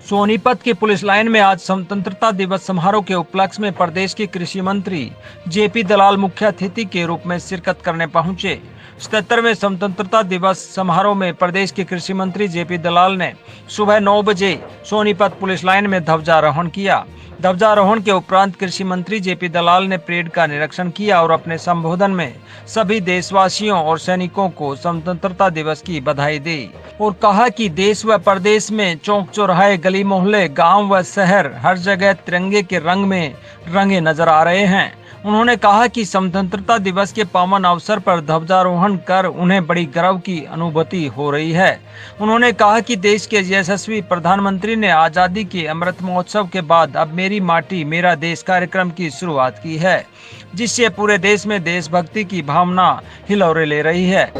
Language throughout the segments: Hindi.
सोनीपत की पुलिस लाइन में आज स्वतंत्रता दिवस समारोह के उपलक्ष्य में प्रदेश के कृषि मंत्री जेपी दलाल मुख्य अतिथि के रूप में शिरकत करने पहुंचे। 77वें स्वतंत्रता दिवस समारोह में प्रदेश के कृषि मंत्री जेपी दलाल ने सुबह 9 बजे सोनीपत पुलिस लाइन में ध्वजारोहण किया। ध्वजारोहण के उपरांत कृषि मंत्री जेपी दलाल ने परेड का निरीक्षण किया और अपने संबोधन में सभी देशवासियों और सैनिकों को स्वतंत्रता दिवस की बधाई दी और कहा कि देश व प्रदेश में चौक चौराहे, गली मोहल्ले, गांव व शहर हर जगह तिरंगे के रंग में रंगे नजर आ रहे हैं। उन्होंने कहा कि स्वतंत्रता दिवस के पावन अवसर पर ध्वजारोहण कर उन्हें बड़ी गर्व की अनुभूति हो रही है। उन्होंने कहा कि देश के यशस्वी प्रधानमंत्री ने आजादी के अमृत महोत्सव के बाद अब मेरी माटी मेरा देश कार्यक्रम की शुरुआत की है, जिससे पूरे देश में देशभक्ति की भावना हिलोरे ले रही है।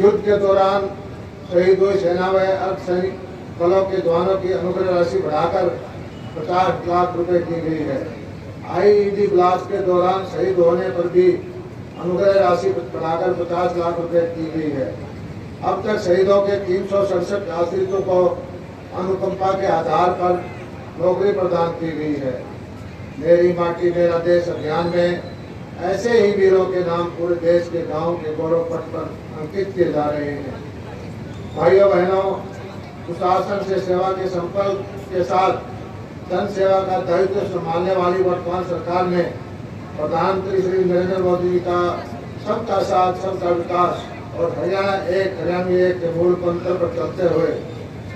युद्ध के दौरान शहीद हुए सेना व अर्धसैनिक बलों के जवानों की अनुग्रह राशि बढ़ाकर 50 लाख रुपए की गई है। आईईडी ब्लास्ट के दौरान शहीद होने पर भी अनुग्रह राशि बढ़ाकर 50 लाख रुपए की गई है। अब तक शहीदों के 367 आश्रितों को अनुकंपा के आधार पर नौकरी प्रदान की गई है। मेरी माटी मेरा देश अभियान में ऐसे ही वीरों के नाम पूरे देश के गांव के गौरव पट पर अंकित किए जा रहे हैं। भाइयों बहनों, सुशासन से सेवा के संकल्प के साथ जन सेवा का दायित्व संभालने वाली वर्तमान सरकार ने प्रधानमंत्री श्री नरेंद्र मोदी जी का सबका साथ सबका विकास और हरियाणा एक हरियाणवी एक के मूल मंत्र पर चलते हुए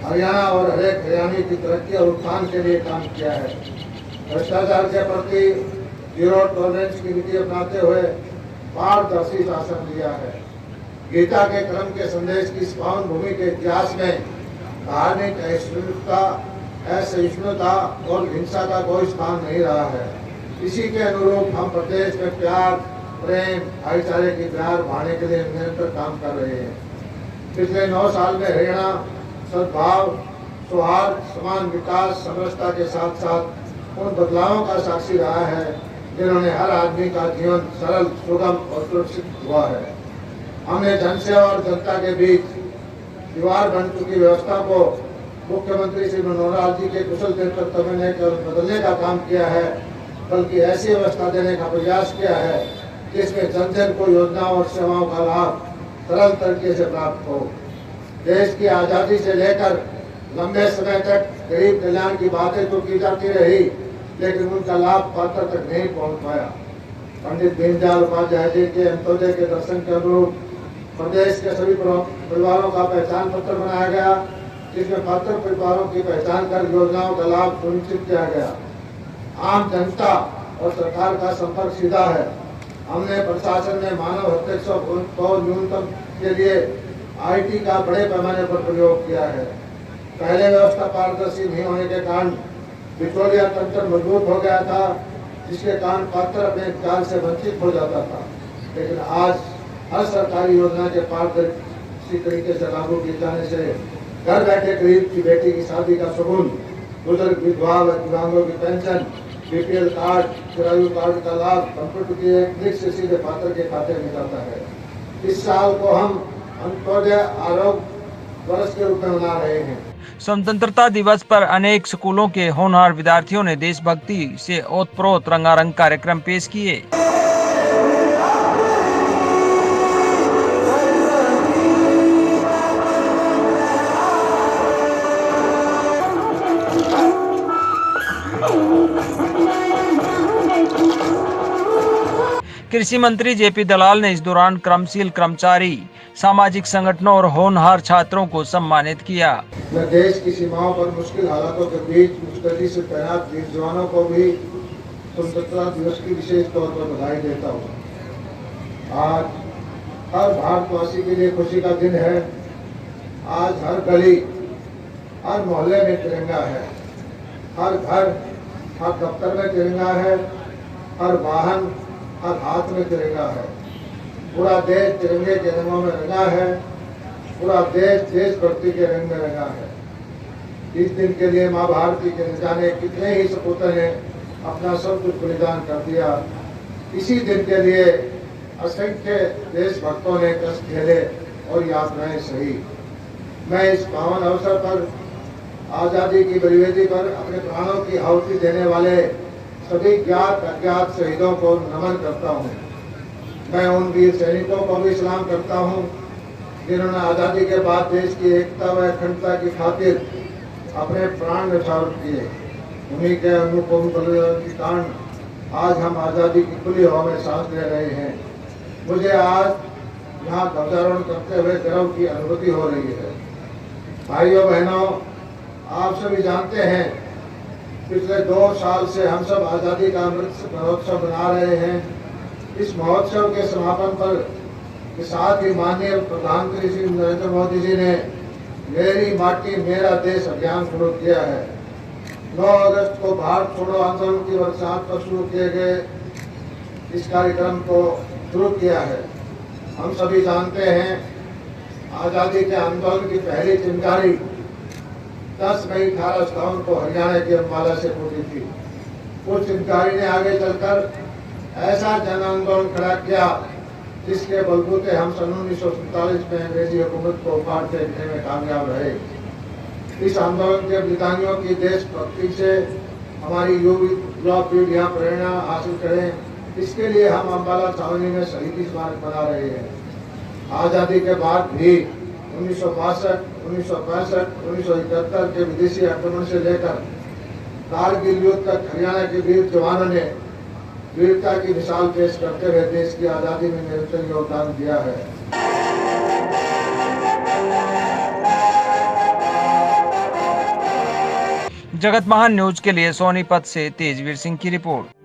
हरियाणा और हरेक हरियाणवी की तरक्की और उत्थान के लिए काम किया है। भ्रष्टाचार के प्रति जीरो टॉलरेंस की नीति अपनाते हुए पारदर्शी शासन दिया है। गीता के क्रम के संदेश की इस पावन भूमि के इतिहास में धार्मिक असहिष्णुता और हिंसा का कोई स्थान नहीं रहा है। इसी के अनुरूप हम प्रदेश में प्यार, प्रेम, भाईचारे की दरार बढ़ाने के लिए निरंतर काम कर रहे हैं। पिछले 9 साल में हरियाणा सद्भाव, सौहार्द, समान विकास, समरसता के साथ साथ उन बदलावों का साक्षी रहा है जिन्होंने हर आदमी का जीवन सरल, सुगम और सुरक्षित हुआ है। हमने जनसेवा और जनता के बीच दीवार बन चुकी व्यवस्था को मुख्यमंत्री श्री मनोहर लाल जी के कुशल नेतृत्व में न केवल बदलने का काम किया है, बल्कि ऐसी व्यवस्था देने का प्रयास किया है जिसमें जन जन को योजनाओं और सेवाओं का लाभ सरल तरीके से प्राप्त हो। देश की आज़ादी से लेकर लंबे समय तक गरीब कल्याण की बातें तो की जाती रही, लेकिन उनका लाभ पात्र तक नहीं पहुंच पाया। पंडित दीनदयाल उपाध्याय जी के अंत्योदय के दर्शन के अनुरूप प्रदेश के सभी परिवारों का पहचान पत्र बनाया गया, जिसमें पात्र परिवारों की पहचान कर योजनाओं का लाभ सुनिश्चित किया गया। आम जनता और सरकार का संपर्क सीधा है। हमने प्रशासन में मानव हस्तक्षेप को न्यूनतम के लिए आईटी का बड़े पैमाने पर प्रयोग किया है। पहले व्यवस्था पारदर्शी नहीं होने के कारण बिचौलिया तंत्र मजबूत हो गया था, जिसके कारण पात्र अपने अधिकार से वंचित हो जाता था। लेकिन आज हर सरकारी योजना के पारदर्शी तरीके से लागू किए जाने से घर बैठे गरीब की बेटी की शादी का शगुन, बुजुर्ग विधवा व दिव्यांगों की pension, BPL card, Chirayu card का लाभ कंप्यूटर के क्लिक से सीधे पात्र के खाते में जाता है। इस साल को हम अंत्योदय आरोग्य वर्ष के रूप में मना रहे हैं। स्वतंत्रता दिवस पर अनेक स्कूलों के होनहार विद्यार्थियों ने देशभक्ति से ओतप्रोत रंगारंग कार्यक्रम पेश किए। कृषि मंत्री जेपी दलाल ने इस दौरान कर्मशील कर्मचारी, सामाजिक संगठनों और होनहार छात्रों को सम्मानित किया। मैं देश की सीमाओं पर मुश्किल हालातों के बीच मुस्तैदी से तैनात वीर जवानों को भी स्वतंत्रता दिवस की विशेष तौर पर बधाई देता हूँ। आज हर भारतवासी के लिए खुशी का दिन है। आज हर गली, हर मोहल्ले में तिरंगा है, हर घर, हर दफ्तर में तिरंगा है, हर वाहन, हर हाथ में तिरंगा है। पूरा देश तिरंगे के रंगों में रंगा है। पूरा देश देशभक्ति के रंग में रंगा है। इस दिन के लिए माँ भारती के न जाने कितने ही सपूतों ने अपना सब कुछ बलिदान कर दिया। इसी दिन के लिए असंख्य देशभक्तों ने कष्ट झेले और यातनाएं सही। मैं इस पावन अवसर पर आजादी की बलिवेदी पर अपने प्राणों की आहुति देने वाले सभी ज्ञात अज्ञात शहीदों को नमन करता हूँ। मैं उन वीर सैनिकों को भी सलाम करता हूँ जिन्होंने आजादी के बाद देश की एकता व अखंडता की खातिर अपने प्राण न्यौछावर किए। उन्हीं के अनुपम बलिदान के कारण आज हम आजादी की खुली हवा में सांस ले रहे हैं। मुझे आज यहाँ ध्वजारोहण करते हुए गर्व की अनुभूति हो रही है। भाइयों बहनों, आप सभी जानते हैं पिछले 2 साल से हम सब आजादी का अमृत महोत्सव मना रहे हैं। इस महोत्सव के समापन पर के साथ ही माननीय प्रधानमंत्री श्री नरेंद्र मोदी जी ने मेरी माटी मेरा देश अभियान शुरू किया है। 9 अगस्त को भारत छोड़ो आंदोलन की वर्षगांठ पर शुरू किए गए इस कार्यक्रम को शुरू किया है। हम सभी जानते हैं आजादी के आंदोलन की पहली चिंगारी 10 मई 1857 को हरियाणा के अम्बाला से फूटी थी। उस चिंगारी ने आगे चलकर ऐसा जन आंदोलन खड़ा किया जिसके बलबूते हम सन 1947 में अंग्रेजी हुकूमत को उखाड़ फेंकने में कामयाब रहे। इस आंदोलन के बलिदानियों की देशभक्ति से हमारी युवा पीढ़ियां प्रेरणा हासिल करें, इसके लिए हम अम्बाला छावनी में शहीदी स्मारक बना रहे हैं। आजादी के बाद भी 1962, 1965, 1971 के विदेशी आक्रमण से लेकर कारगिल युद्ध तक हरियाणा के वीर जवानों ने वीरता की मिसाल पेश करते हुए देश की आजादी में निरंतर योगदान दिया है। जगत महान न्यूज के लिए सोनीपत से तेजवीर सिंह की रिपोर्ट।